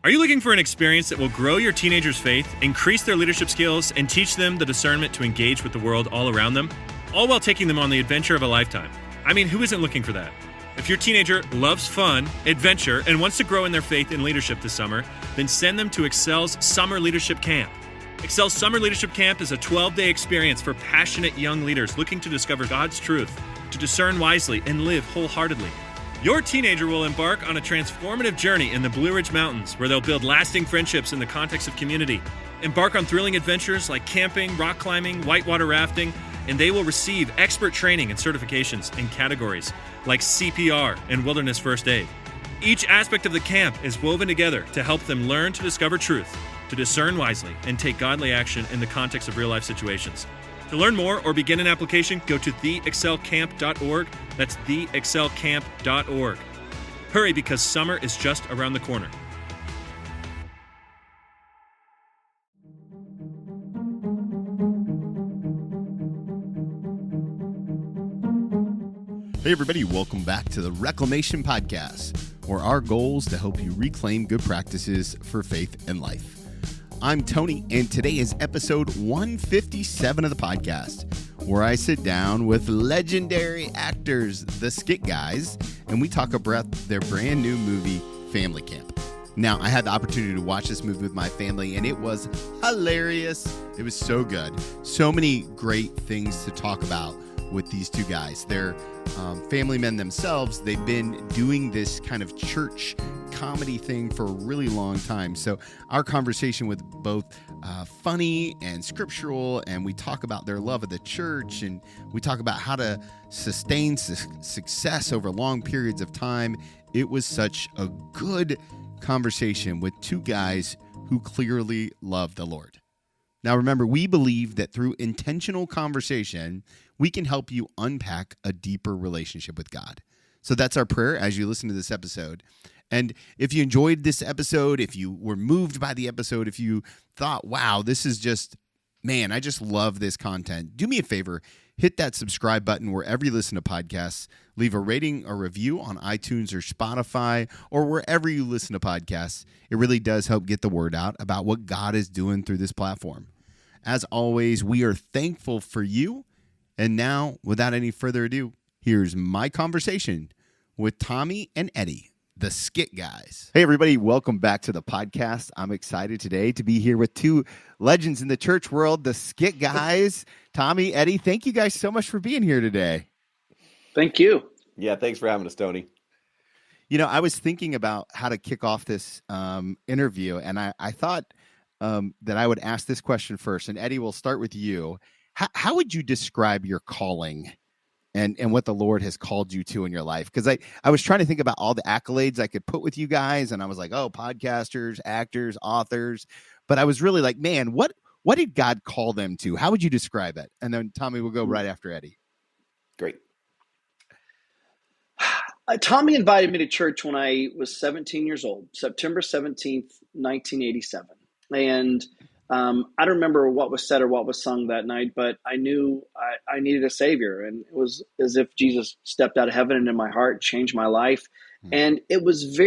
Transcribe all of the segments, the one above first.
Are you looking for an experience that will grow your teenagers' faith, increase their leadership skills, and teach them the discernment to engage with the world all around them, all while taking them on the adventure of a lifetime? I mean, who isn't looking for that? If your teenager loves fun, adventure, and wants to grow in their faith and leadership this summer, then send them to Excel's Summer Leadership Camp. Excel's Summer Leadership Camp is a 12-day experience for passionate young leaders looking to discover God's truth, to discern wisely, and live wholeheartedly. Your teenager will embark on a transformative journey in the Blue Ridge Mountains, where they'll build lasting friendships in the context of community, embark on thrilling adventures like camping, rock climbing, whitewater rafting, and they will receive expert training and certifications in categories like CPR and wilderness first aid. Each aspect of the camp is woven together to help them learn to discover truth, to discern wisely, and take godly action in the context of real-life situations. To learn more or begin an application, go to theexcelcamp.org. That's theexcelcamp.org. Hurry, because summer is just around the corner. Hey everybody, welcome back to the Reclamation Podcast, where our goal is to help you reclaim good practices for faith and life. I'm Tony, and today is episode 157 of the podcast, where I sit down with legendary actors, the Skit guys, and we talk about their brand new movie, Family Camp. Now, I had the opportunity to watch this movie with my family, and it was hilarious. It was so good. So many great things to talk about with these two guys. They're family men themselves. They've been doing this kind of church comedy thing for a really long time. So our conversation with both funny and scriptural, and we talk about their love of the church, and we talk about how to sustain success over long periods of time. It was such a good conversation with two guys who clearly love the Lord. Now, remember, we believe that through intentional conversation, we can help you unpack a deeper relationship with God. So that's our prayer as you listen to this episode. And if you enjoyed this episode, if you were moved by the episode, if you thought, wow, this is just, man, I just love this content, do me a favor, hit that subscribe button wherever you listen to podcasts. Leave a rating or review on iTunes or Spotify or wherever you listen to podcasts. It really does help get the word out about what God is doing through this platform. As always, we are thankful for you. And now, without any further ado, here's my conversation with Tommy and Eddie, the Skit guys. Hey, everybody. Welcome back to the podcast. I'm excited today to be here with two legends in the church world, the Skit guys. Tommy, Eddie, thank you guys so much for being here today. Thank you. Yeah, thanks for having us, Tony. You know, I was thinking about how to kick off this interview, and I thought that I would ask this question first. And Eddie, we'll start with you. How would you describe your calling and what the Lord has called you to in your life? Because I was trying to think about all the accolades I could put with you guys, and I was like, oh, podcasters, actors, authors. But I was really like, man, what did God call them to? How would you describe it? And then Tommy will go right after Eddie. Great. Tommy invited me to church when I was 17 years old, September 17th, 1987. And I don't remember what was said or what was sung that night, but I knew I needed a savior. And it was as if Jesus stepped out of heaven into my heart, changed my life. And it was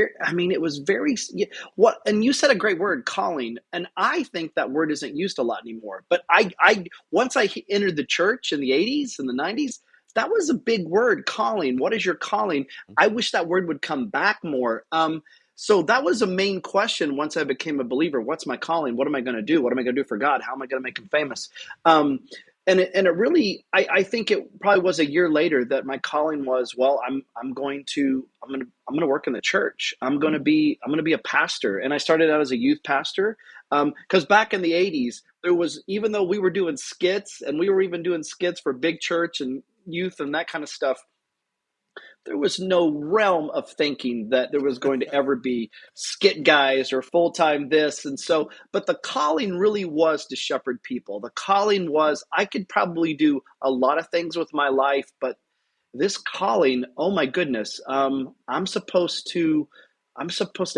and you said a great word, calling. And I think that word isn't used a lot anymore. But once I entered the church in the 80s and the 90s, that was a big word, calling. What is your calling? I wish that word would come back more. So that was a main question once I became a believer. What's my calling? What am I going to do? What am I going to do for God? How am I going to make him famous? And it really, I think it probably was a year later that my calling was, well, I'm going to work in the church. I'm going to be a pastor. And I started out as a youth pastor. Because back in the 80s, there was, even though we were doing skits, and we were even doing skits for big church and youth and that kind of stuff, there was no realm of thinking that there was going to ever be skit guys or full-time this. And so, but the calling really was to shepherd people. The calling was, I could probably do a lot of things with my life, but this calling, oh my goodness, I'm supposed to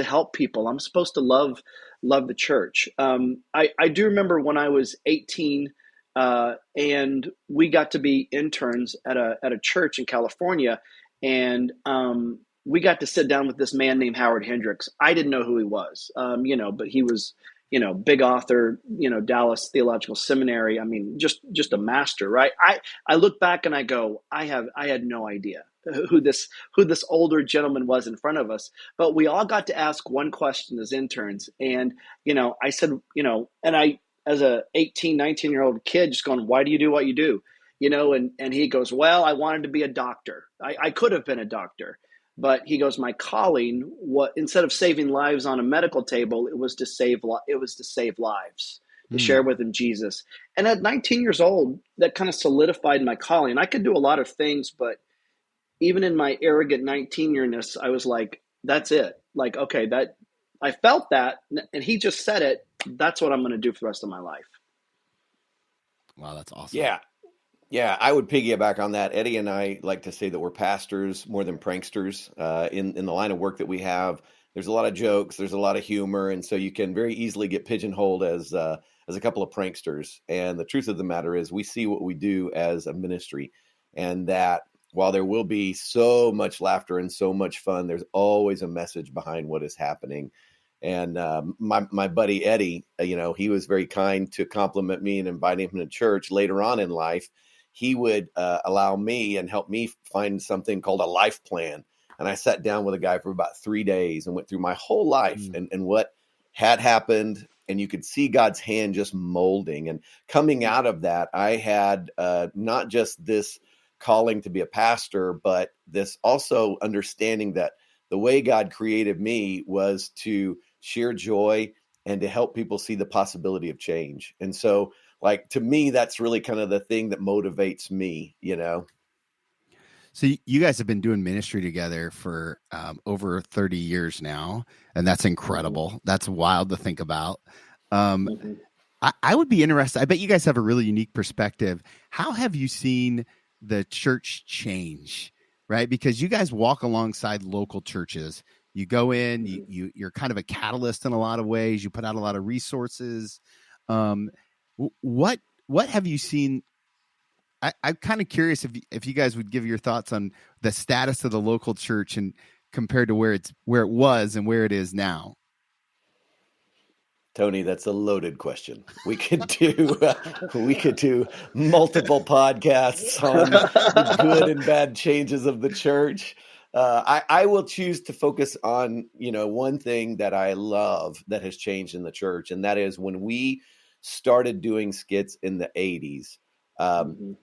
help people. I'm supposed to love the church. I do remember when I was 18, and we got to be interns at a church in California. And we got to sit down with this man named Howard Hendricks. I didn't know who he was, but he was, big author, Dallas Theological Seminary. I mean, just a master, right? I look back and I go, I had no idea who this older gentleman was in front of us, but we all got to ask one question as interns. And, I said, and I, as a 18, 19-year-old kid, just going, why do you do what you do? And he goes, well, I wanted to be a doctor. I could have been a doctor. But he goes, my calling, instead of saving lives on a medical table, it was to save lives, to share with them Jesus. And at 19 years old, that kind of solidified my calling. I could do a lot of things, but even in my arrogant 19-yearness, I was like, that's it. Like, okay, that I felt that, and he just said it. That's what I'm going to do for the rest of my life. Wow, that's awesome. Yeah, I would piggyback on that. Eddie and I like to say that we're pastors more than pranksters. In the line of work that we have, there's a lot of jokes, there's a lot of humor, and so you can very easily get pigeonholed as a couple of pranksters. And the truth of the matter is, we see what we do as a ministry, and that while there will be so much laughter and so much fun, there's always a message behind what is happening. And my buddy Eddie, he was very kind to compliment me and invite him to church later on in life. He would allow me and help me find something called a life plan. And I sat down with a guy for about 3 days and went through my whole life and what had happened. And you could see God's hand just molding. And coming out of that, I had not just this calling to be a pastor, but this also understanding that the way God created me was to share joy and to help people see the possibility of change. And so, like, to me, that's really kind of the thing that motivates me, So you guys have been doing ministry together for over 30 years now, and that's incredible. That's wild to think about. I would be interested. I bet you guys have a really unique perspective. How have you seen the church change, right? Because you guys walk alongside local churches. You go in, you're kind of a catalyst in a lot of ways. You put out a lot of resources. What have you seen? I'm kind of curious if you guys would give your thoughts on the status of the local church and compared to where it was and where it is now. Tony, that's a loaded question. We could do multiple podcasts on the good and bad changes of the church. I will choose to focus on, one thing that I love that has changed in the church, and that is when we started doing skits in the 80s.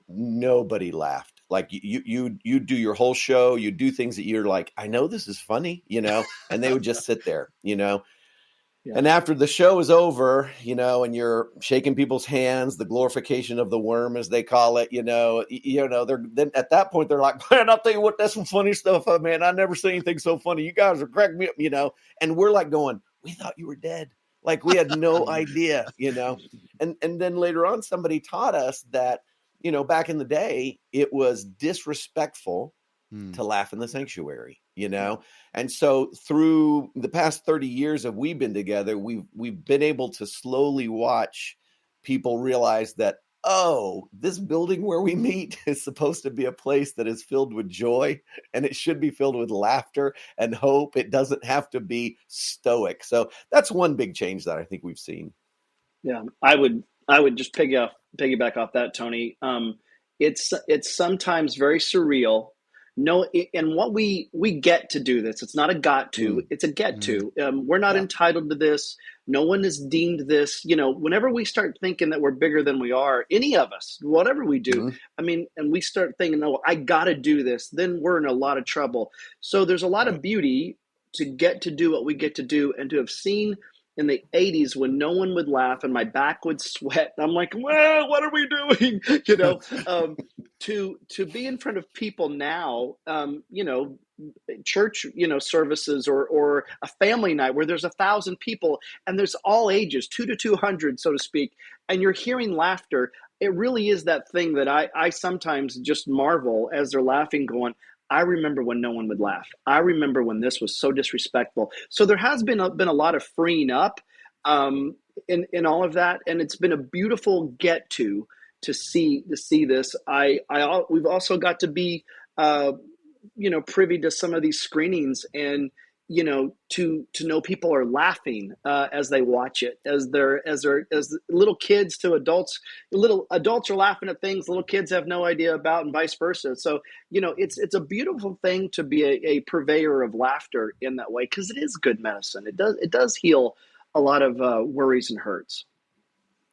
Nobody laughed. Like you do your whole show, you do things that you're like, I know this is funny, and they would just sit there, Yeah. And after the show is over, and you're shaking people's hands, the glorification of the worm, as they call it, they're then at that point, they're like, man, I'll tell you what, that's some funny stuff, man. I never seen anything so funny. You guys are cracking me up, and we're like going, we thought you were dead. Like we had no idea, and then later on, somebody taught us that, back in the day, it was disrespectful to laugh in the sanctuary, And so through the past 30 years that we've been together, we've been able to slowly watch people realize that, oh, this building where we meet is supposed to be a place that is filled with joy, and it should be filled with laughter and hope. It doesn't have to be stoic. So that's one big change that I think we've seen. Yeah, I would just piggyback off that, Tony. It's sometimes very surreal. No, and what we get to do this. It's not a got to, it's a get to. We're not entitled to this. No one is deemed this. Whenever we start thinking that we're bigger than we are, any of us, whatever we do, and we start thinking, no, I got to do this, then we're in a lot of trouble. So there's a lot of beauty to get to do what we get to do, and to have seen in the 80s when no one would laugh and my back would sweat. I'm like, well, what are we doing? To be in front of people now, church, services or a family night where there's 1,000 people and there's all ages, 2 to 200, so to speak, and you're hearing laughter. It really is that thing that I sometimes just marvel as they're laughing, going, I remember when no one would laugh. I remember when this was so disrespectful. So there has been a lot of freeing up in all of that, and it's been a beautiful get to see this. We've also got to be privy to some of these screenings, and to know people are laughing as they watch it, as little kids to adults. Little adults are laughing at things little kids have no idea about, and vice versa. So it's a beautiful thing to be a purveyor of laughter in that way, because it is good medicine. It does heal a lot of worries and hurts.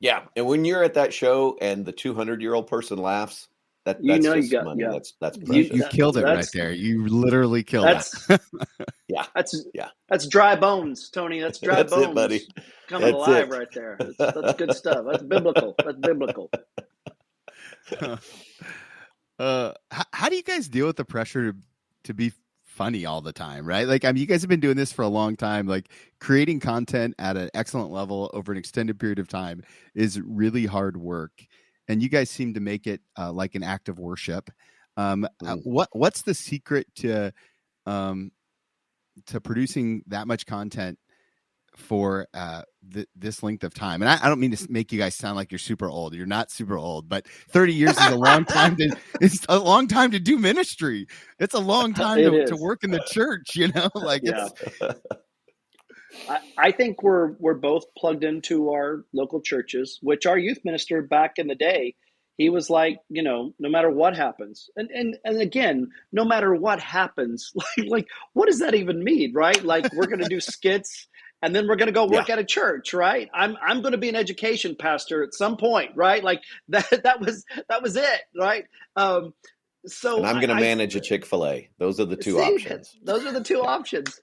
Yeah, and when you're at that show and the 200-year-old person laughs, that's just money. Yeah. That's precious. You killed it right there. You literally killed it. Yeah. That's dry bones, Tony. That's dry That's bones. it, buddy. Coming That's alive it. right there. That's good stuff. That's biblical. How do you guys deal with the pressure to be funny all the time, right? Like, you guys have been doing this for a long time. Like, creating content at an excellent level over an extended period of time is really hard work. And you guys seem to make it like an act of worship. What's the secret to producing that much content for this length of time? And I don't mean to make you guys sound like you're super old. You're not super old, but 30 years is a long time it's a long time to do ministry. It's a long time to work in the church, I think we're both plugged into our local churches, which our youth minister back in the day, he was like, no matter what happens, and again, no matter what happens, like what does that even mean, right? Like, we're going to do skits, and then we're going to go work at a church, right? I'm going to be an education pastor at some point, right? Like that was it, right? So and I'm going to manage a Chick-fil-A. Those are the two options. Those are the two options.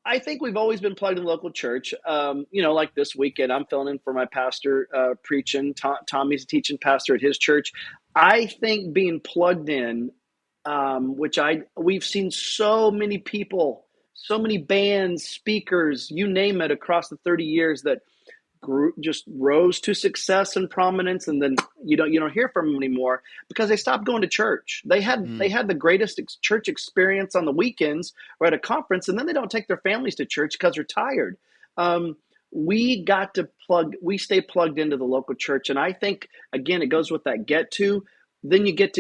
I think we've always been plugged in local church. Like this weekend, I'm filling in for my pastor preaching. Tommy's a teaching pastor at his church. I think being plugged in, we've seen so many people, so many bands, speakers, you name it, across the 30 years that just rose to success and prominence, and then you don't hear from them anymore because they stopped going to church. They had the greatest church experience on the weekends or at a conference, and then they don't take their families to church because they're tired. We stay plugged into the local church, and I think again it goes with that get to. Then you get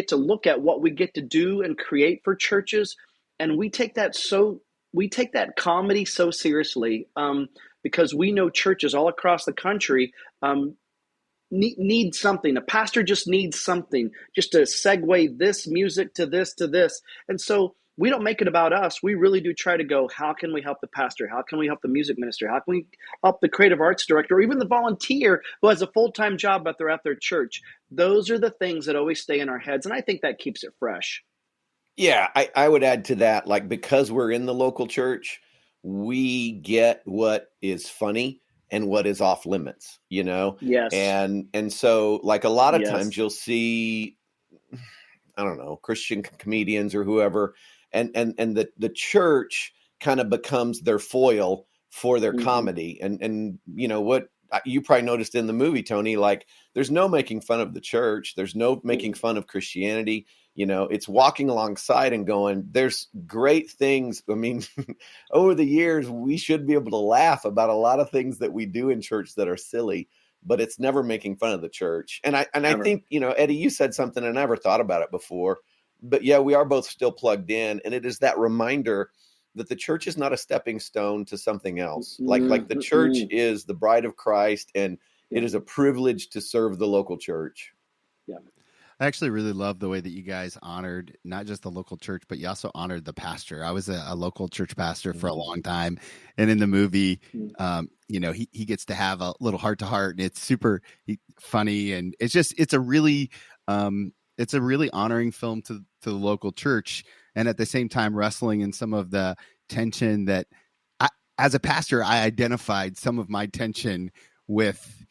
to look at what we get to do and create for churches, and we take that comedy so seriously. Because we know churches all across the country need something. A pastor just needs something just to segue this music to this. And so we don't make it about us. We really do try to go, how can we help the pastor? How can we help the music minister? How can we help the creative arts director, or even the volunteer who has a full-time job but they're at their church? Those are the things that always stay in our heads, and I think that keeps it fresh. Yeah, I would add to that, like, because we're in the local church, we get what is funny and what is off limits, Yes. And so, like, a lot of times you'll see, I don't know, Christian comedians or whoever, and the church kind of becomes their foil for their comedy. And what you probably noticed in the movie, Tony, like, there's no making fun of the church. There's no making fun of Christianity. It's walking alongside and going, there's great things. I mean, over the years, we should be able to laugh about a lot of things that we do in church that are silly, but it's never making fun of the church. And I think, Eddie, you said something, and I never thought about it before, but yeah, we are both still plugged in. And it is that reminder that the church is not a stepping stone to something else. Like the church is the bride of Christ, and it is a privilege to serve the local church. Yeah. I actually really love the way that you guys honored not just the local church, but you also honored the pastor. I was a local church pastor for a long time. And in the movie, he gets to have a little heart to heart, and it's super funny. And it's a really honoring film to the local church. And at the same time, wrestling in some of the tension that as a pastor, I identified some of my tension with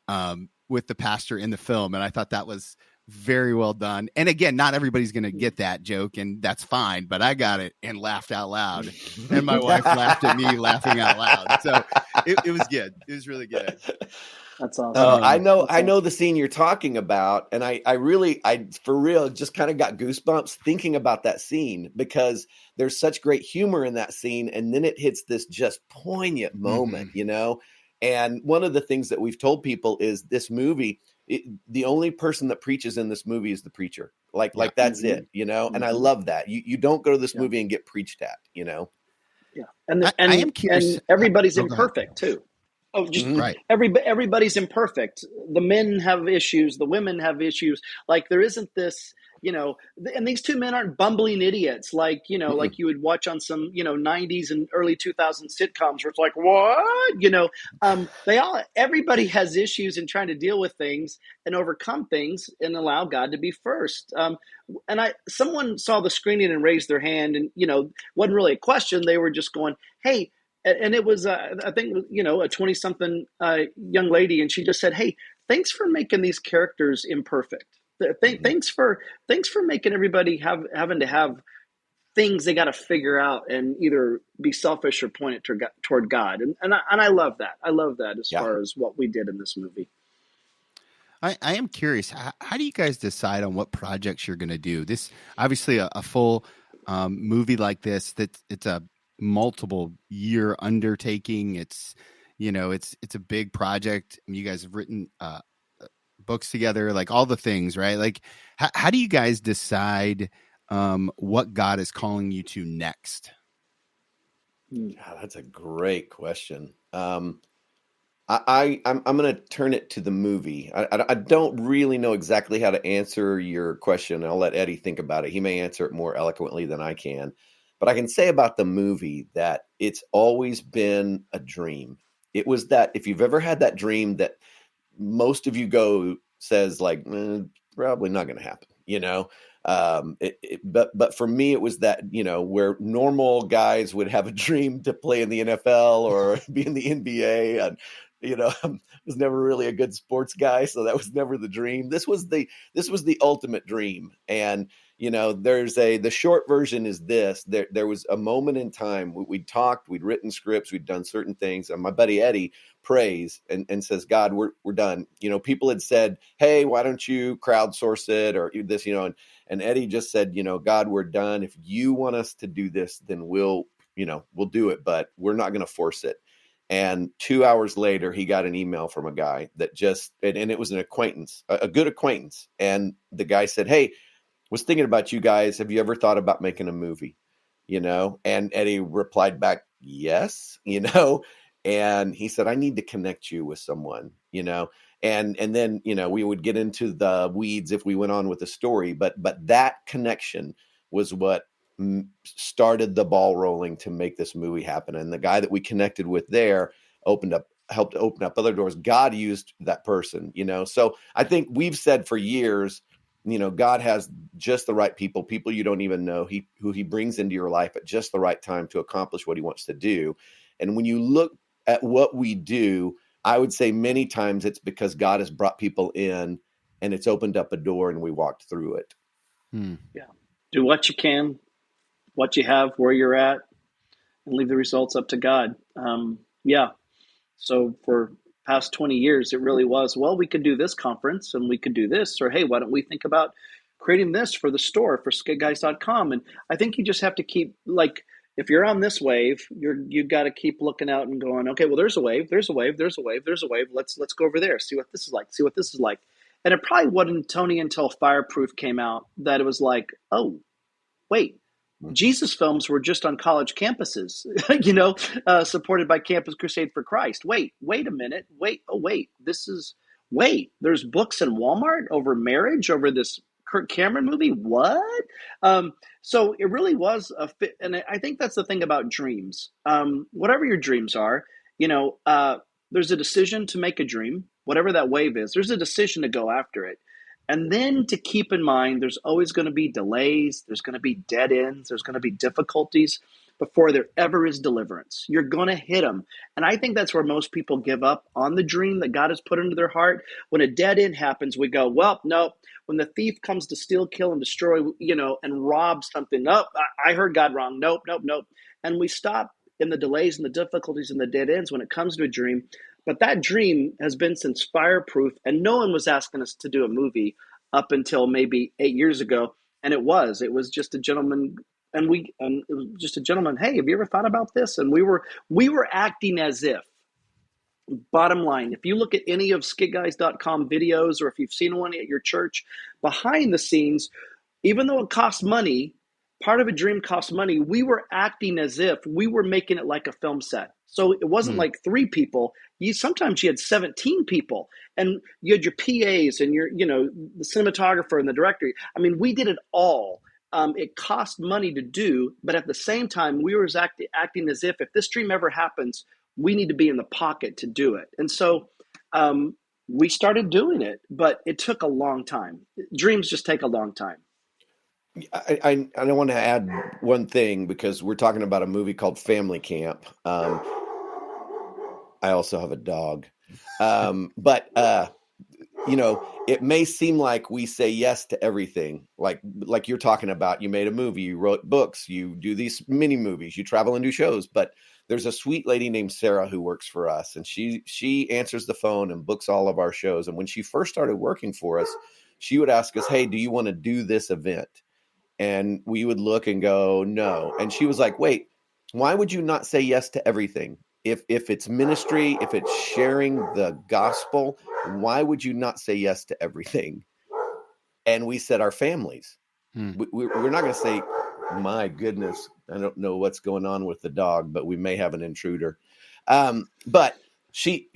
the pastor in the film. And I thought that was very well done. And again, not everybody's going to get that joke, and that's fine, but I got it and laughed out loud. And my wife laughed at me laughing out loud. So it was good. It was really good. That's awesome. I know the scene you're talking about. And I for real, just kind of got goosebumps thinking about that scene, because there's such great humor in that scene. And then it hits this just poignant moment, And one of the things that we've told people is this movie, the only person that preaches in this movie is the preacher. Yeah. Like that's it, you know? And I love that. You don't go to this movie and get preached at, you know? Yeah, and I am curious. everybody's Go ahead. imperfect too. Oh, just Mhm. Right. everybody's imperfect. The men have issues. The women have issues. Like there isn't this, and these two men aren't bumbling idiots like Mm-mm. like you would watch on some '90s and early 2000s sitcoms where it's like what everybody has issues in trying to deal with things and overcome things and allow God to be first. And someone saw the screening and raised their hand, and wasn't really a question. They were just going, "Hey." And it was, I think, a 20-something young lady, and she just said, "Hey, thanks for making these characters imperfect. Thanks for making everybody having to have things they got to figure out and either be selfish or point it toward God." And I love that. I love that as Yeah. far as what we did in this movie. I am curious. How do you guys decide on what projects you're going to do? This obviously a full movie like this. It's a multiple year undertaking. It's it's a big project. You guys have written books together, like all the things, right? Like how do you guys decide what God is calling you to next? Yeah, that's a great question. I'm going to turn it to the movie. I don't really know exactly how to answer your question. I'll let Eddie think about it. He may answer it more eloquently than I can. But I can say about the movie that it's always been a dream. It was that if you've ever had that dream that most of you says like, probably not going to happen, but for me, it was that, where normal guys would have a dream to play in the NFL or be in the NBA. And, I was never really a good sports guy, so that was never the dream. This was the ultimate dream. And, the short version is this, there was a moment in time we'd talked, we'd written scripts, we'd done certain things. And my buddy Eddie prays and says, God, we're done. People had said, hey, why don't you crowdsource it or this, and Eddie just said, God, we're done. If you want us to do this, then we'll do it, but we're not going to force it. And 2 hours later, he got an email from a guy that and it was an acquaintance, a good acquaintance. And the guy said, hey, was thinking about you guys. Have you ever thought about making a movie? And Eddie replied back, yes, and he said, I need to connect you with someone, and then, we would get into the weeds if we went on with the story, but that connection was what started the ball rolling to make this movie happen. And the guy that we connected with there helped open up other doors. God used that person, so I think we've said for years, God has just the right people you don't even know, who he brings into your life at just the right time to accomplish what he wants to do. And when you look at what we do, I would say many times it's because God has brought people in and it's opened up a door and we walked through it. Yeah. Do what you can, what you have, where you're at, and leave the results up to God. Yeah. So for past 20 years, it really was, well, we could do this conference and we could do this, or hey, why don't we think about creating this for the store for skitguys.com? And I think you just have to keep, like, if you're on this wave, you've got to keep looking out and going, okay, well, there's a wave. Let's go over there, see what this is like. And it probably wasn't, Tony, until Fireproof came out that it was like, oh, wait, Jesus films were just on college campuses, supported by Campus Crusade for Christ. Wait a minute. There's books in Walmart over marriage, over this Kirk Cameron movie. What? So it really was a fit. And I think that's the thing about dreams. Whatever your dreams are, there's a decision to make a dream, whatever that wave is, there's a decision to go after it. And then to keep in mind, there's always going to be delays. There's going to be dead ends. There's going to be difficulties before there ever is deliverance. You're going to hit them. And I think that's where most people give up on the dream that God has put into their heart. When a dead end happens, we go, well, no. When the thief comes to steal, kill, and destroy, and rob something, nope, I heard God wrong. Nope. And we stop in the delays and the difficulties and the dead ends when it comes to a dream. But that dream has been since Fireproof, and no one was asking us to do a movie up until maybe 8 years ago. And it was just a gentleman, and it was just a gentleman. Hey, have you ever thought about this? And we were acting as if. Bottom line, if you look at any of skitguys.com videos, or if you've seen one at your church, behind the scenes, even though it costs money, part of a dream costs money. We were acting as if we were making it like a film set. So it wasn't Hmm. like 3 people. Sometimes you had 17 people, and you had your PAs and the cinematographer and the director. I mean, we did it all. It cost money to do, but at the same time, we were acting as if this dream ever happens, we need to be in the pocket to do it. And so we started doing it, but it took a long time. Dreams just take a long time. I want to add one thing because we're talking about a movie called Family Camp. I also have a dog. But it may seem like we say yes to everything. Like you're talking about, you made a movie, you wrote books, you do these mini movies, you travel and do shows. But there's a sweet lady named Sarah who works for us, and she answers the phone and books all of our shows. And when she first started working for us, she would ask us, "Hey, do you want to do this event?" And we would look and go, "No." And she was like, "Wait, why would you not say yes to everything? If it's ministry, if it's sharing the gospel, why would you not say yes to everything?" And we said, our families. We're not going to say, "My goodness, I don't know what's going on with the dog, but we may have an intruder." But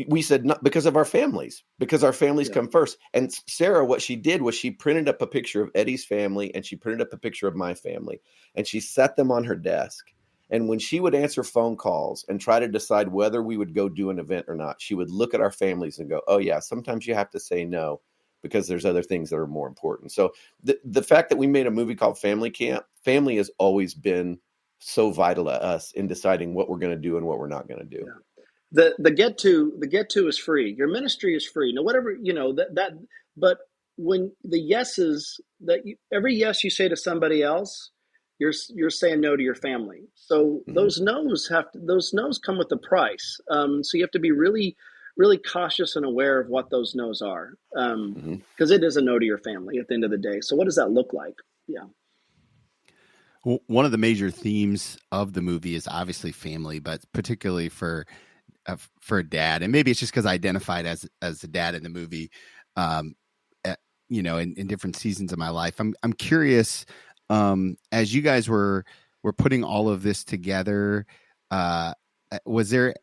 we said, not because of our families, because our families come first. And Sarah, what she did was she printed up a picture of Eddie's family, and she printed up a picture of my family, and she set them on her desk. And when she would answer phone calls and try to decide whether we would go do an event or not, she would look at our families and go, "Oh yeah, sometimes you have to say no because there's other things that are more important." So the fact that we made a movie called Family Camp, family has always been so vital to us in deciding what we're going to do and what we're not going to do. Yeah. The get to is free. Your ministry is free. Now, whatever, but when the yeses every yes you say to somebody else, you're saying no to your family. So those no's come with a price. So you have to be really, really cautious and aware of what those no's are. Because it is a no to your family at the end of the day. So what does that look like? Yeah. Well, one of the major themes of the movie is obviously family, but particularly for a dad, and maybe it's just because I identified as a dad in the movie, in different seasons of my life. I'm curious, as you guys were putting all of this together, was there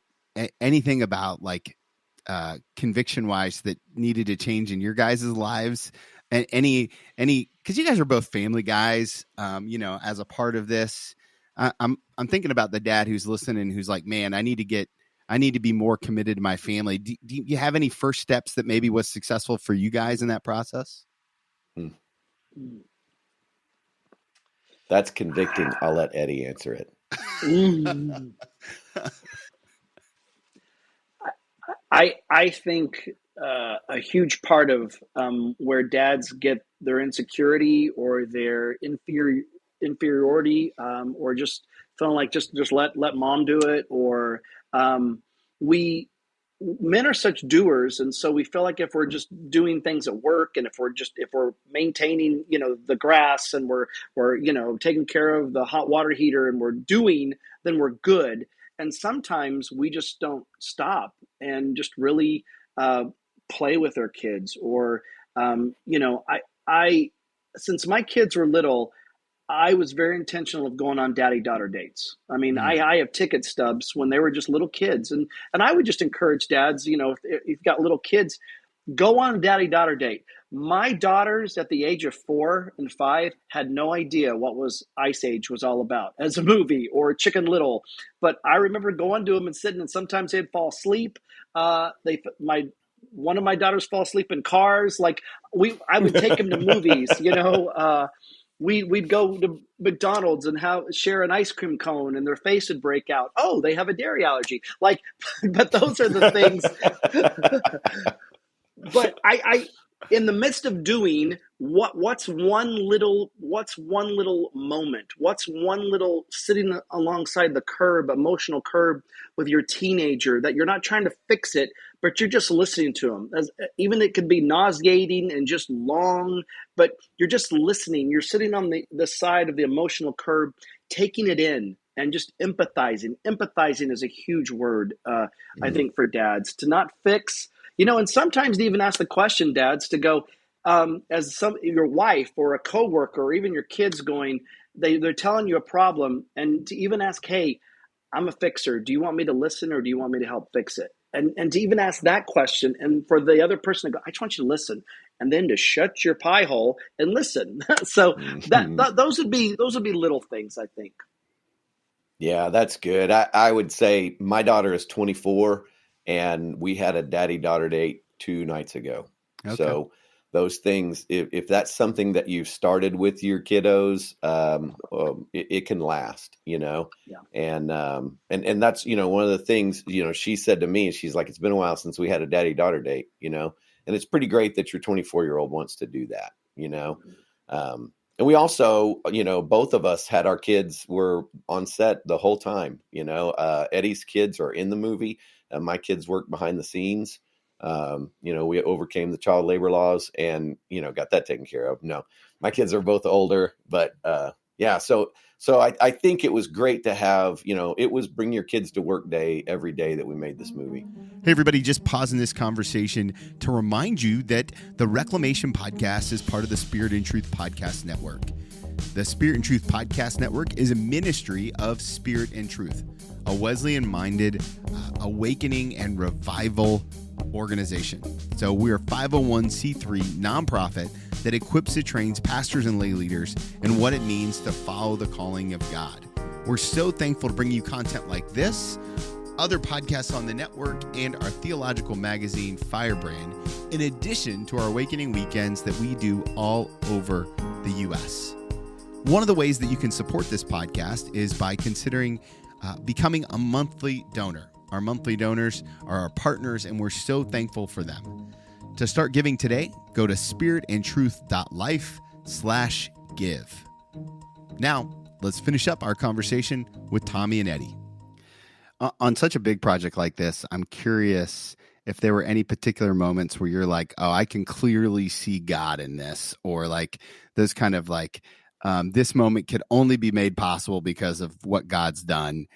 anything about conviction wise that needed to change in your guys' lives? And any, because you guys are both family guys, as a part of this, I'm thinking about the dad who's listening, who's like, "Man, I need to be more committed to my family." Do you have any first steps that maybe was successful for you guys in that process? That's convicting. I'll let Eddie answer it. I think a huge part of where dads get their insecurity or their inferiority, or just feeling like just let mom do it, or we men are such doers, and so we feel like if we're just doing things at work, and if we're maintaining the grass, and we're taking care of the hot water heater, and we're doing, then we're good. And sometimes we just don't stop and just really play with our kids. Or I since my kids were little, I was very intentional of going on daddy-daughter dates. I mean, I have ticket stubs when they were just little kids. And I would just encourage dads, if you've got little kids, go on a daddy-daughter date. My daughters at the age of 4 and 5 had no idea what Ice Age was all about as a movie, or Chicken Little. But I remember going to them and sitting, and sometimes they'd fall asleep. One of my daughters fall asleep in cars. I would take them to movies, We'd go to McDonald's and share an ice cream cone, and their face would break out. Oh, they have a dairy allergy. But those are the things. But I in the midst of doing what's one little moment, what's one little sitting alongside the emotional curb with your teenager, that you're not trying to fix it, but you're just listening to them. Even it could be nauseating and just long, but you're just listening. You're sitting on the side of the emotional curb, taking it in and just empathizing. Empathizing is a huge word, I think, for dads, to not fix. And sometimes they even ask the question, dads, to go, as your wife or a coworker or even your kids going, they're telling you a problem, and to even ask, hey, I'm a fixer. Do you want me to listen or do you want me to help fix it? And to even ask that question, and for the other person to go, I just want you to listen, and then to shut your pie hole and listen. So those would be little things, I think. Yeah, that's good. I would say my daughter is 24, and we had a daddy-daughter date 2 nights ago. Okay. So those things, if that's something that you've started with your kiddos, it can last, Yeah. and that's, one of the things, she said to me, she's like, it's been a while since we had a daddy-daughter date, and it's pretty great that your 24-year-old wants to do that, and we also, both of us had our kids were on set the whole time. Eddie's kids are in the movie. My kids work behind the scenes. We overcame the child labor laws and, got that taken care of. No, my kids are both older, but yeah. So I think it was great to have, it was bring your kids to work day every day that we made this movie. Hey, everybody, just pausing this conversation to remind you that the Reclamation Podcast is part of the Spirit and Truth Podcast Network. The Spirit and Truth Podcast Network is a ministry of Spirit and Truth, a Wesleyan-minded awakening and revival organization. So we're a 501c3 nonprofit that equips and trains pastors and lay leaders in what it means to follow the calling of God. We're so thankful to bring you content like this, other podcasts on the network, and our theological magazine, Firebrand, in addition to our Awakening Weekends that we do all over the U.S. One of the ways that you can support this podcast is by considering becoming a monthly donor. Our monthly donors are our partners, and we're so thankful for them. To start giving today, go to spiritandtruth.life/give. Now, let's finish up our conversation with Tommy and Eddie. On such a big project like this, I'm curious if there were any particular moments where you're like, oh, I can clearly see God in this, or like those kind of like, this moment could only be made possible because of what God's done.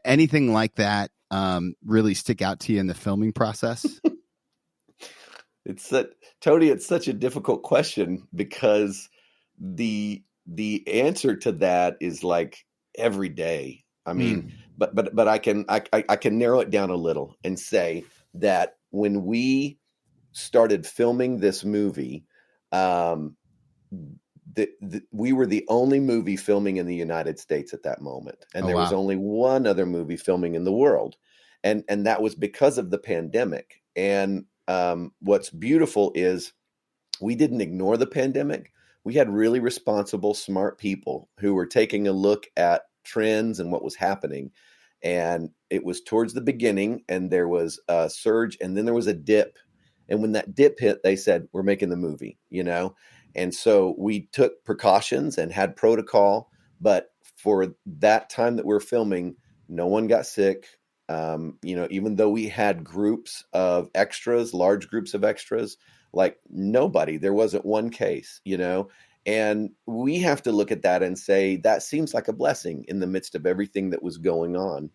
Anything like that really stick out to you in the filming process? Tony, it's such a difficult question because the answer to that is like every day. I mean, but I can narrow it down a little and say that when we started filming this movie, we were the only movie filming in the United States at that moment, and there was only one other movie filming in the world, and that was because of the pandemic. And what's beautiful is we didn't ignore the pandemic. We had really responsible, smart people who were taking a look at trends and what was happening. And it was towards the beginning, and there was a surge, and then there was a dip. And when that dip hit, they said, we're making the movie, And so we took precautions and had protocol. But for that time that we're filming, no one got sick. Even though we had groups of extras, large groups of extras, like nobody, there wasn't one case, and we have to look at that and say, that seems like a blessing in the midst of everything that was going on.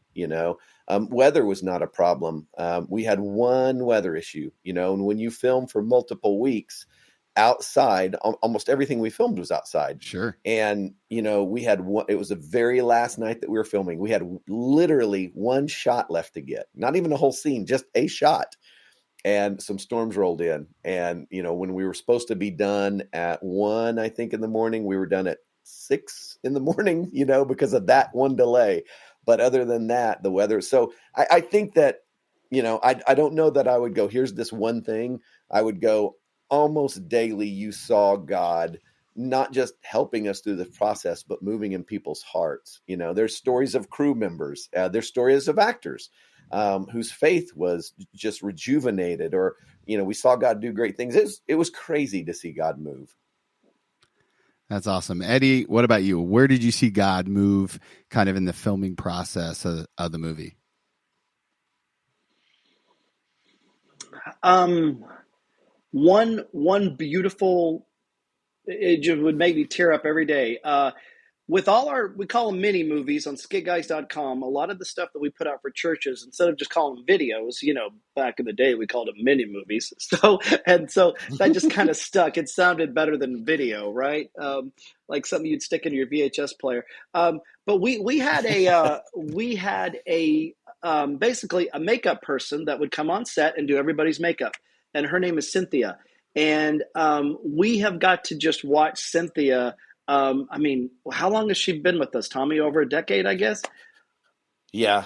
Weather was not a problem. We had one weather issue, and when you film for multiple weeks outside, almost everything we filmed was outside. Sure. And, we had it was the very last night that we were filming. We had literally one shot left to get, not even a whole scene, just a shot. And some storms rolled in. And, when we were supposed to be done at 1, I think in the morning, we were done at 6 in the morning, because of that one delay. But other than that, the weather. So I think that, I don't know that I would go, here's this one thing. I would go, almost daily you saw God not just helping us through the process, but moving in people's hearts. There's stories of crew members. There's stories of actors whose faith was just rejuvenated, or, we saw God do great things. It was crazy to see God move. That's awesome. Eddie, what about you? Where did you see God move kind of in the filming process of the movie? One beautiful, it just would make me tear up every day. with all we call them mini movies on skitguys.com, a lot of the stuff that we put out for churches, instead of just calling them videos, back in the day, we called them mini movies. So that just kind of stuck. It sounded better than video, right? Like something you'd stick into your VHS player. But we had basically a makeup person that would come on set and do everybody's makeup. And her name is Cynthia. And we have got to just watch Cynthia. How long has she been with us, Tommy? Over a decade, I guess. Yeah.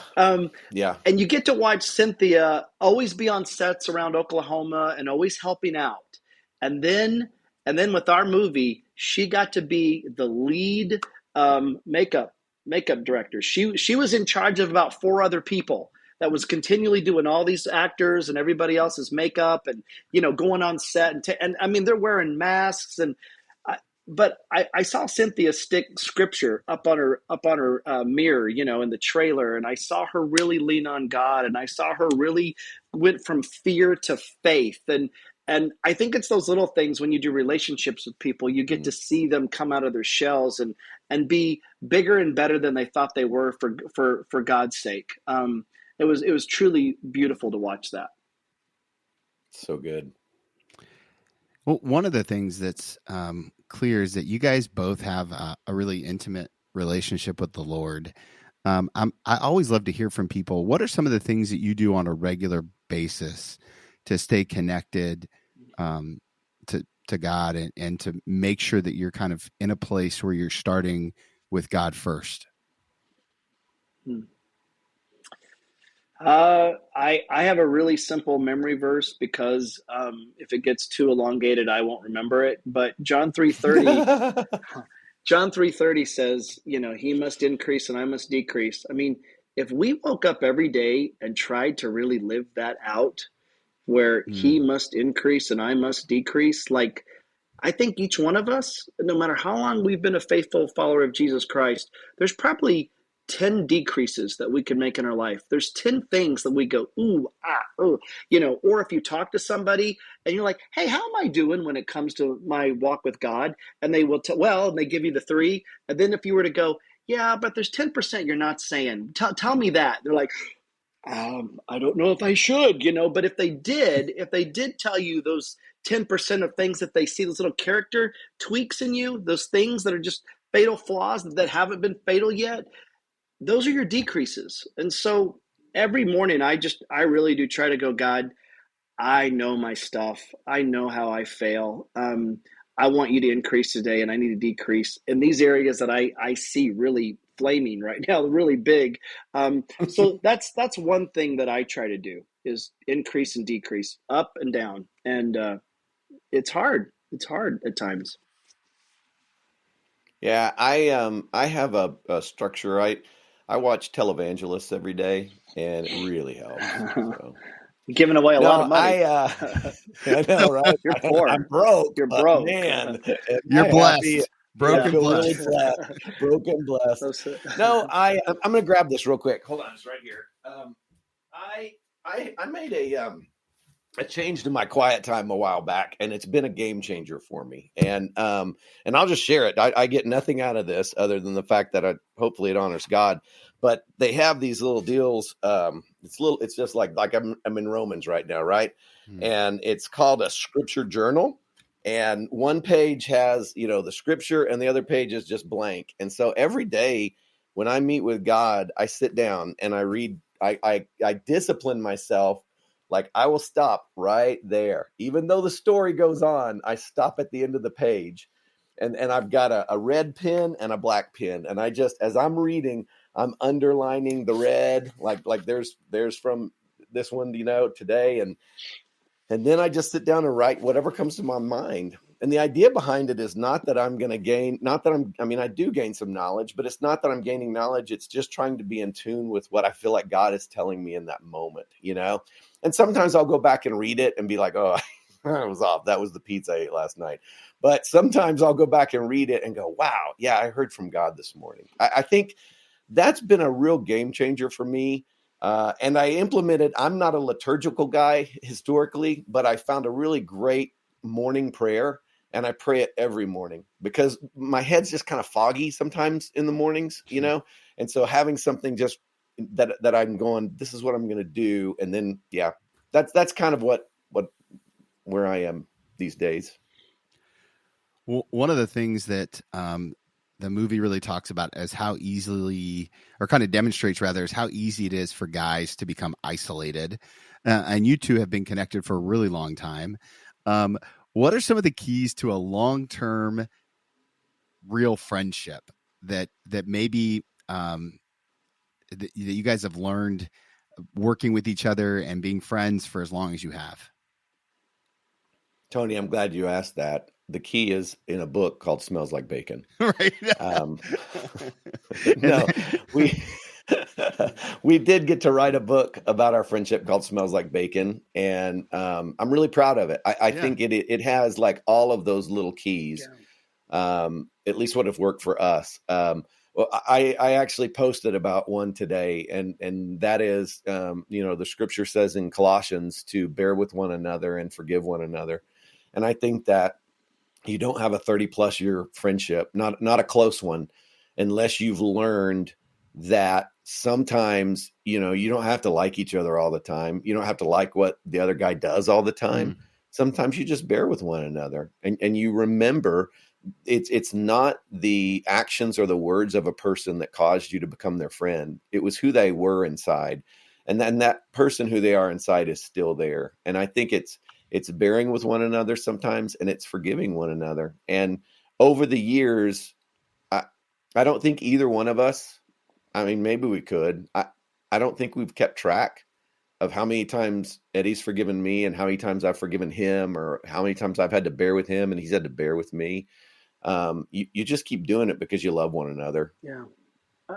Yeah. And you get to watch Cynthia always be on sets around Oklahoma and always helping out. And then with our movie, she got to be the lead makeup director. She was in charge of about 4 other people that was continually doing all these actors and everybody else's makeup and, going on set. And they're wearing masks but I saw Cynthia stick scripture up on her mirror, in the trailer, and I saw her really lean on God, and I saw her really went from fear to faith, and I think it's those little things when you do relationships with people, you get to see them come out of their shells and be bigger and better than they thought they were for God's sake. It was truly beautiful to watch that. So good. Well, one of the things that's clear is that you guys both have a really intimate relationship with the Lord. I always love to hear from people. What are some of the things that you do on a regular basis to stay connected to God and to make sure that you're kind of in a place where you're starting with God first? I have a really simple memory verse because if it gets too elongated, I won't remember it. But John 3:30 says, he must increase and I must decrease. I mean, if we woke up every day and tried to really live that out, where he must increase and I must decrease, like I think each one of us, no matter how long we've been a faithful follower of Jesus Christ, there's probably 10 decreases that we can make in our life. There's 10 things that we go, ooh, oh, or if you talk to somebody and you're like, hey, how am I doing when it comes to my walk with God? And they will and they give you the 3. And then if you were to go, yeah, but there's 10% you're not saying. Tell me that. They're like, I don't know if I should, but if they did tell you those 10% of things that they see, those little character tweaks in you, those things that are just fatal flaws that haven't been fatal yet, those are your decreases. And so every morning I really do try to go, God, I know my stuff. I know how I fail. I want you to increase today and I need to decrease in these areas that I see really flaming right now, really big. So that's one thing that I try to do is increase and decrease, up and down. And it's hard. It's hard at times. Yeah, I have a structure. I watch televangelists every day, and it really helps. So. You're giving away a lot of money. I know, right? You're poor. I'm broke. You're broke. Man, you're blessed. Broken blessed. Really broken blessed. No, I'm going to grab this real quick. Hold on, it's right here. I made a change to my quiet time a while back, and it's been a game changer for me. And I'll just share it. I get nothing out of this other than the fact that hopefully it honors God. But they have these little deals. It's just like I'm in Romans right now, right? And it's called a scripture journal. And one page has, the scripture, and the other page is just blank. And so every day when I meet with God, I sit down and I read. I discipline myself. Like I will stop right there. Even though the story goes on, I stop at the end of the page. And I've got a red pen and a black pen. And I just, as I'm reading, I'm underlining the red, like there's from this one, today. And then I just sit down and write whatever comes to my mind. And the idea behind it is not that I'm going to gain, I do gain some knowledge, but it's not that I'm gaining knowledge. It's just trying to be in tune with what I feel like God is telling me in that moment, And sometimes I'll go back and read it and be like, oh, I was off. That was the pizza I ate last night. But sometimes I'll go back and read it and go, wow, yeah, I heard from God this morning. I think that's been a real game changer for me. And I implemented, I'm not a liturgical guy historically, but I found a really great morning prayer. and I pray it every morning because my head's just kind of foggy sometimes in the mornings, you know? And so having something just that I'm going, this is what I'm going to do. And then, that's kind of where I am these days. Well, one of the things that the movie really talks about is how easily, or kind of demonstrates rather, is how easy it is for guys to become isolated. And you two have been connected for a really long time. What are some of the keys to a long-term real friendship that maybe that you guys have learned working with each other and being friends for as long as you have? Tony, I'm glad you asked that. The key is in a book called Smells Like Bacon. Right. No, we did get to write a book about our friendship called Smells Like Bacon. And I'm really proud of it. I think it has like all of those little keys, at least what have worked for us. Well, I actually posted about one today, and that is, the scripture says in Colossians to bear with one another and forgive one another. And I think that you don't have a 30+ year friendship, not a close one, unless you've learned that sometimes, you don't have to like each other all the time. You don't have to like what the other guy does all the time. Sometimes you just bear with one another and you remember it's not the actions or the words of a person that caused you to become their friend. It was who they were inside. And then that person who they are inside is still there. And I think it's bearing with one another sometimes, and it's forgiving one another. And over the years, I don't think either one of us, I mean, maybe we could. I don't think we've kept track of how many times Eddie's forgiven me and how many times I've forgiven him, or how many times I've had to bear with him and he's had to bear with me. You just keep doing it because you love one another. Yeah.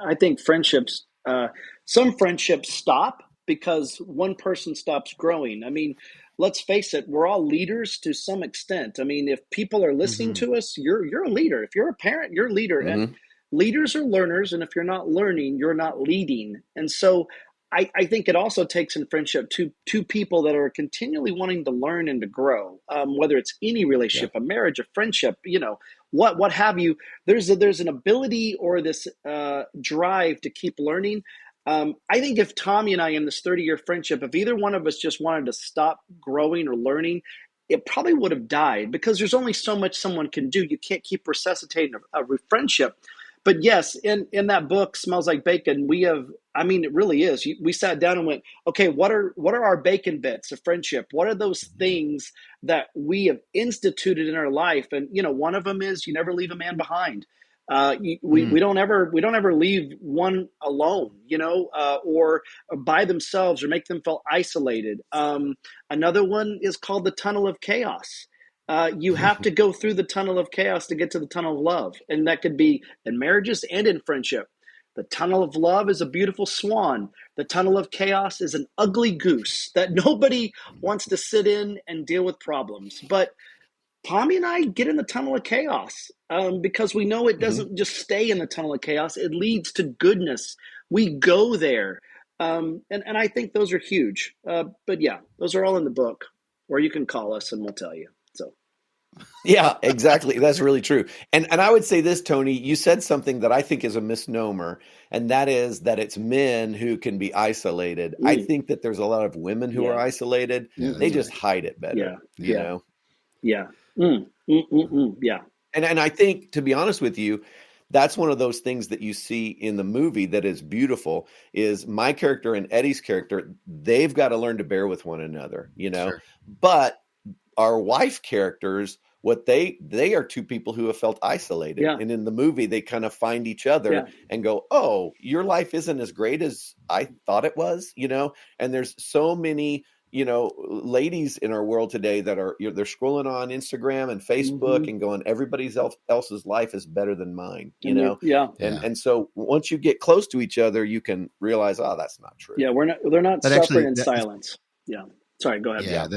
I think friendships, some friendships stop because one person stops growing. I mean, let's face it, we're all leaders to some extent. I mean, if people are listening to us, you're a leader. If you're a parent, you're a leader. And leaders are learners. And if you're not learning, you're not leading. And so I think it also takes in friendship two people that are continually wanting to learn and to grow, whether it's any relationship, a marriage, a friendship, what have you. There's an ability or this drive to keep learning. I think if Tommy and I in this 30-year friendship, if either one of us just wanted to stop growing or learning, it probably would have died because there's only so much someone can do. You can't keep resuscitating a friendship. But yes, in that book, Smells Like Bacon, it really is. We sat down and went, okay, what are our bacon bits of friendship? What are those things that we have instituted in our life? And, one of them is you never leave a man behind. We don't ever leave one alone, or by themselves or make them feel isolated. Another one is called the tunnel of chaos. You have to go through the tunnel of chaos to get to the tunnel of love. And that could be in marriages and in friendship. The tunnel of love is a beautiful swan. The tunnel of chaos is an ugly goose that nobody wants to sit in and deal with problems. But Tommy and I get in the tunnel of chaos because we know it doesn't just stay in the tunnel of chaos. It leads to goodness. We go there. And I think those are huge. But yeah, those are all in the book, or you can call us and we'll tell you. Yeah, exactly. That's really true. And I would say this, Tony, you said something that I think is a misnomer, and that is that it's men who can be isolated. I think that there's a lot of women who are isolated. They just hide it better, you know? Yeah. Yeah. And I think, to be honest with you, that's one of those things that you see in the movie that is beautiful is my character and Eddie's character, they've got to learn to bear with one another, Sure. But our wife characters, what they are two people who have felt isolated. Yeah. And in the movie, they kind of find each other and go, oh, your life isn't as great as I thought it was, and there's so many, ladies in our world today that are, they're scrolling on Instagram and Facebook and going, everybody else's life is better than mine, Yeah. And so once you get close to each other, you can realize, oh, that's not true. Yeah. They're not but suffering actually, in silence. Yeah. Sorry, go ahead. Yeah.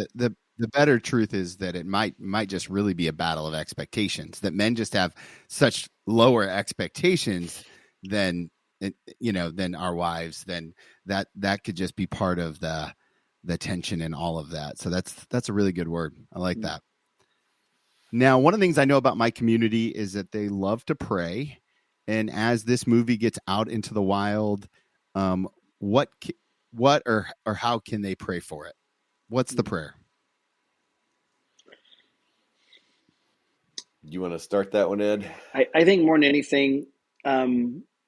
The better truth is that it might just really be a battle of expectations, that men just have such lower expectations than our wives, then that could just be part of the tension and all of that. So that's a really good word. I like that. Now, one of the things I know about my community is that they love to pray. And as this movie gets out into the wild, what or how can they pray for it? What's the prayer? You want to start that one, Ed? I think more than anything,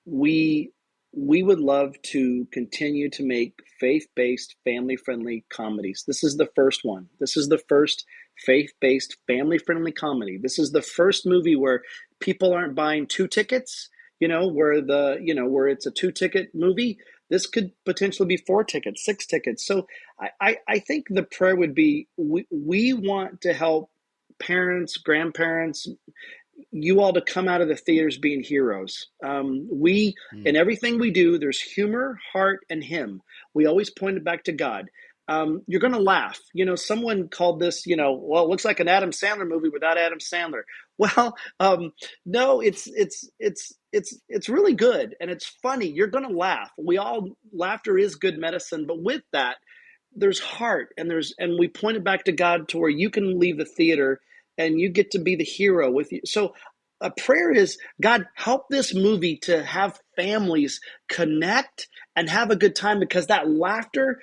we would love to continue to make faith-based, family-friendly comedies. This is the first one. This is the first faith-based, family-friendly comedy. This is the first movie where people aren't buying 2 tickets, where it's a 2-ticket movie. This could potentially be 4 tickets, 6 tickets. So I think the prayer would be, we want to help parents, grandparents, you all to come out of the theaters being heroes. In everything we do, there's humor, heart, and him. We always point it back to God. You're going to laugh. Someone called this, it looks like an Adam Sandler movie without Adam Sandler. Well, no, it's really good and it's funny. You're going to laugh. Laughter is good medicine, but with that, there's heart and we point it back to God to where you can leave the theater and you get to be the hero with you. So a prayer is, God, help this movie to have families connect and have a good time, because that laughter,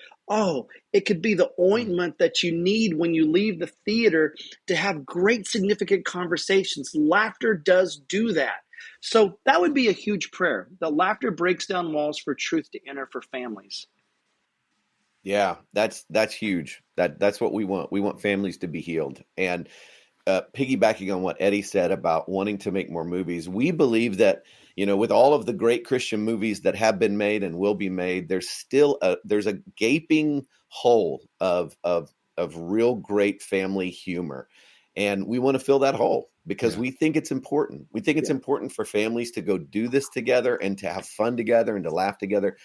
it could be the ointment that you need when you leave the theater to have great, significant conversations. Laughter does do that. So that would be a huge prayer. The laughter breaks down walls for truth to enter for families. Yeah, that's huge. That's what we want. We want families to be healed. And piggybacking on what Eddie said about wanting to make more movies, we believe that, with all of the great Christian movies that have been made and will be made, there's still there's a gaping hole of real great family humor. And we want to fill that hole because we think it's important. We think it's important for families to go do this together and to have fun together and to laugh together.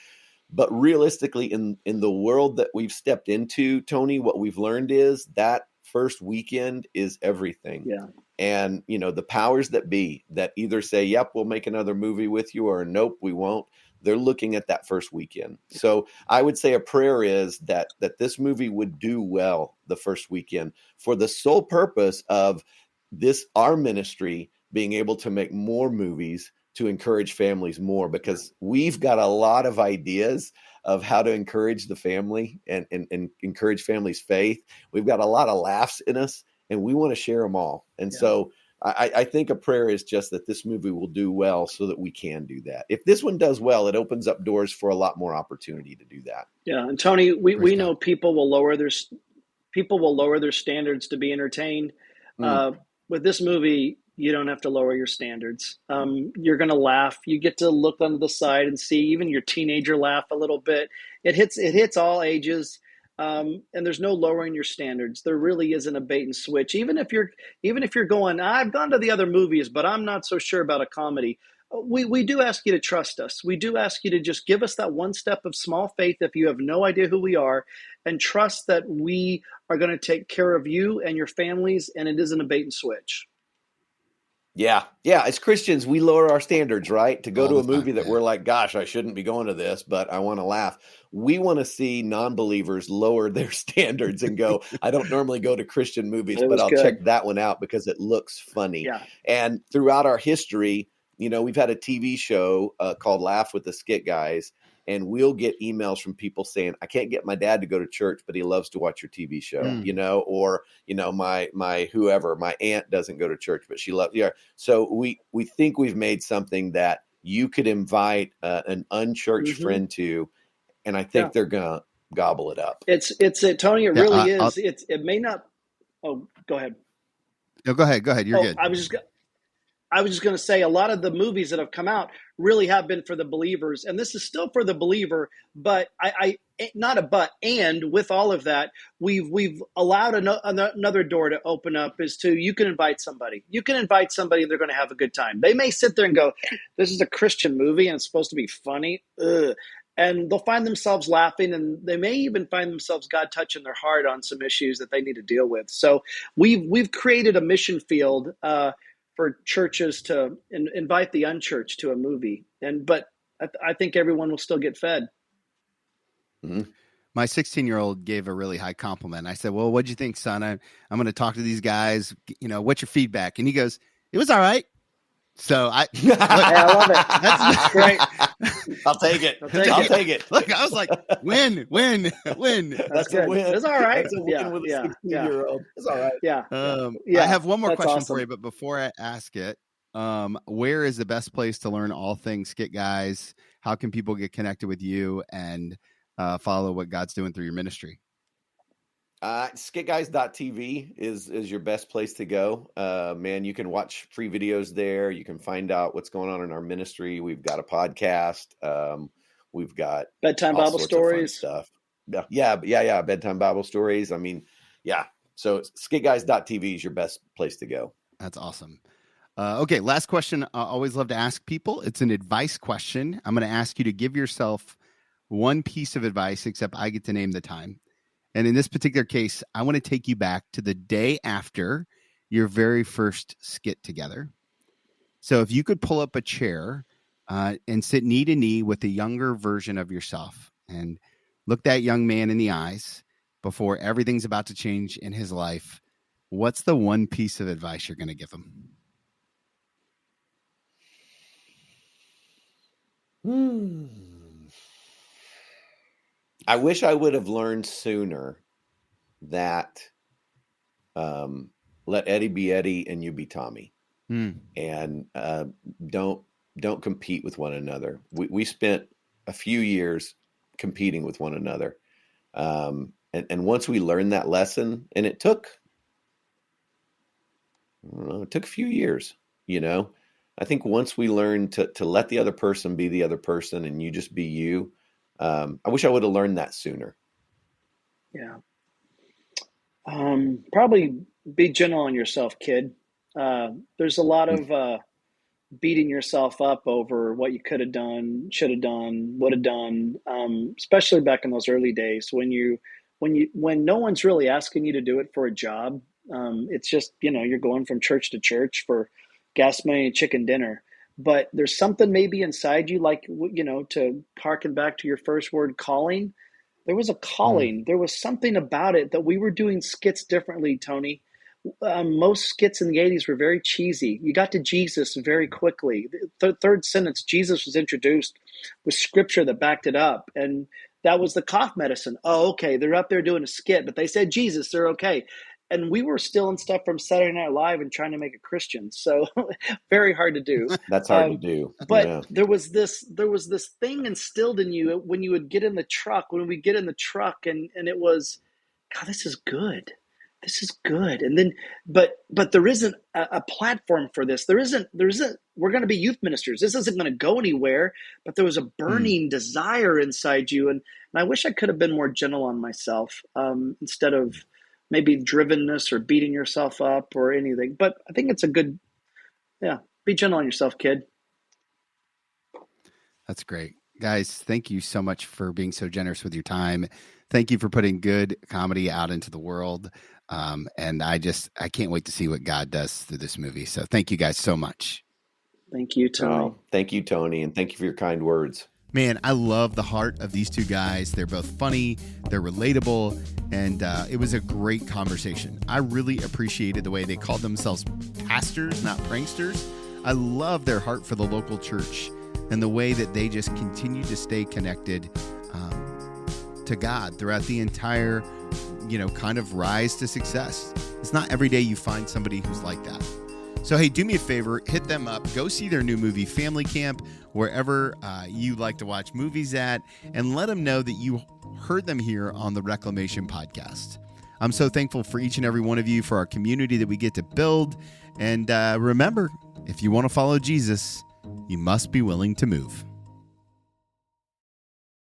But realistically, in the world that we've stepped into, Tony, what we've learned is that first weekend is everything. Yeah. And, the powers that be that either say, yep, we'll make another movie with you, or nope, we won't. They're looking at that first weekend. So I would say a prayer is that this movie would do well the first weekend for the sole purpose of our ministry being able to make more movies to encourage families more, because we've got a lot of ideas of how to encourage the family and encourage families' faith. We've got a lot of laughs in us, and we want to share them all. And so I think a prayer is just that this movie will do well so that we can do that. If this one does well, it opens up doors for a lot more opportunity to do that. Yeah. And Tony, we know people will lower their standards to be entertained. With this movie, you don't have to lower your standards. You're going to laugh. You get to look under the side and see even your teenager laugh a little bit. It hits all ages. And there's no lowering your standards. There really isn't a bait and switch. Even if you're going, I've gone to the other movies, but I'm not so sure about a comedy. We do ask you to trust us. We do ask you to just give us that one step of small faith if you have no idea who we are, and trust that we are going to take care of you and your families, and it isn't a bait and switch. Yeah. As Christians, we lower our standards, right? To go to a movie that we're like, gosh, I shouldn't be going to this, but I want to laugh. We want to see non-believers lower their standards and go, I don't normally go to Christian movies, but I'll check that one out because it looks funny. Yeah. And throughout our history, we've had a TV show called Laugh with the Skit Guys. And we'll get emails from people saying, I can't get my dad to go to church, but he loves to watch your TV show, or, my whoever, my aunt doesn't go to church, but she loves, So we think we've made something that you could invite an unchurched friend to, and I think they're going to gobble it up. It's Tony, it really is. It may not. Oh, go ahead. No, go ahead. You're good. I was just going to say a lot of the movies that have come out really have been for the believers, and this is still for the believer. But and with all of that, we've allowed another door to open up, is to you can invite somebody. You can invite somebody, and they're going to have a good time. They may sit there and go, "This is a Christian movie, and it's supposed to be funny," and they'll find themselves laughing, and they may even find themselves God touching their heart on some issues that they need to deal with. So we've created a mission field for churches to invite the unchurched to a movie. But I think everyone will still get fed. Mm-hmm. My 16-year-old gave a really high compliment. I said, well, what'd you think, son? I'm going to talk to these guys. What's your feedback? And he goes, it was all right. So Hey, I love it. That's great. I'll take it. I'll take it. Look, I was like, win. That's a good. win. It's all right. That's a win with a 16-year-old. It's all right. Yeah. I have one more question awesome. for you, but before I ask it, where is the best place to learn all things Skit Guys? How can people get connected with you and follow what God's doing through your ministry? Skitguys.tv is your best place to go. Man, you can watch free videos there. You can find out what's going on in our ministry. We've got a podcast. We've got bedtime Bible stories stuff. Yeah. Bedtime Bible stories. I mean, yeah. So skitguys.tv is your best place to go. That's awesome. Okay. Last question. I always love to ask people. It's an advice question. I'm going to ask you to give yourself one piece of advice, except I get to name the time. And in this particular case, I want to take you back to the day after your very first skit together. So if you could pull up a chair and sit knee to knee with a younger version of yourself and look that young man in the eyes before everything's about to change in his life, what's the one piece of advice you're going to give him? I wish I would have learned sooner that let Eddie be Eddie and you be Tommy, and don't compete with one another. We spent a few years competing with one another, and once we learned that lesson, and it took a few years. I think once we learned to let the other person be the other person, and you just be you. I wish I would have learned that sooner. Yeah. Probably be gentle on yourself, kid. There's a lot of beating yourself up over what you could have done, should have done, would have done, especially back in those early days when no one's really asking you to do it for a job. It's just, you're going from church to church for gas money and chicken dinner. But there's something maybe inside you, like, to harken back to your first word, calling. There was a calling. There was something about it that we were doing skits differently, Tony. Most skits in the 80s were very cheesy. You got to Jesus very quickly. The third sentence, Jesus was introduced with scripture that backed it up. And that was the cough medicine. Oh, okay, they're up there doing a skit, but they said Jesus, they're okay. And we were stealing stuff from Saturday Night Live and trying to make it Christian. So very hard to do. That's hard to do. But there was this thing instilled in you when you would get in the truck, when we get in the truck and it was, God, this is good. This is good. And then, but there isn't a platform for this. There isn't, we're going to be youth ministers. This isn't going to go anywhere, but there was a burning desire inside you. And I wish I could have been more gentle on myself instead of maybe drivenness or beating yourself up or anything. But I think it's a good, be gentle on yourself, kid. That's great. Guys, thank you so much for being so generous with your time. Thank you for putting good comedy out into the world. And I can't wait to see what God does through this movie. So thank you guys so much. Thank you, Tony. Thank you, Tony. And thank you for your kind words. Man, I love the heart of these two guys. They're both funny, they're relatable, and it was a great conversation. I really appreciated the way they called themselves pastors, not pranksters. I love their heart for the local church and the way that they just continue to stay connected to God throughout the entire, kind of rise to success. It's not every day you find somebody who's like that. So, hey, do me a favor, hit them up, go see their new movie, Family Camp, wherever you like to watch movies at, and let them know that you heard them here on the Reclamation Podcast. I'm so thankful for each and every one of you, for our community that we get to build. And remember, if you want to follow Jesus, you must be willing to move.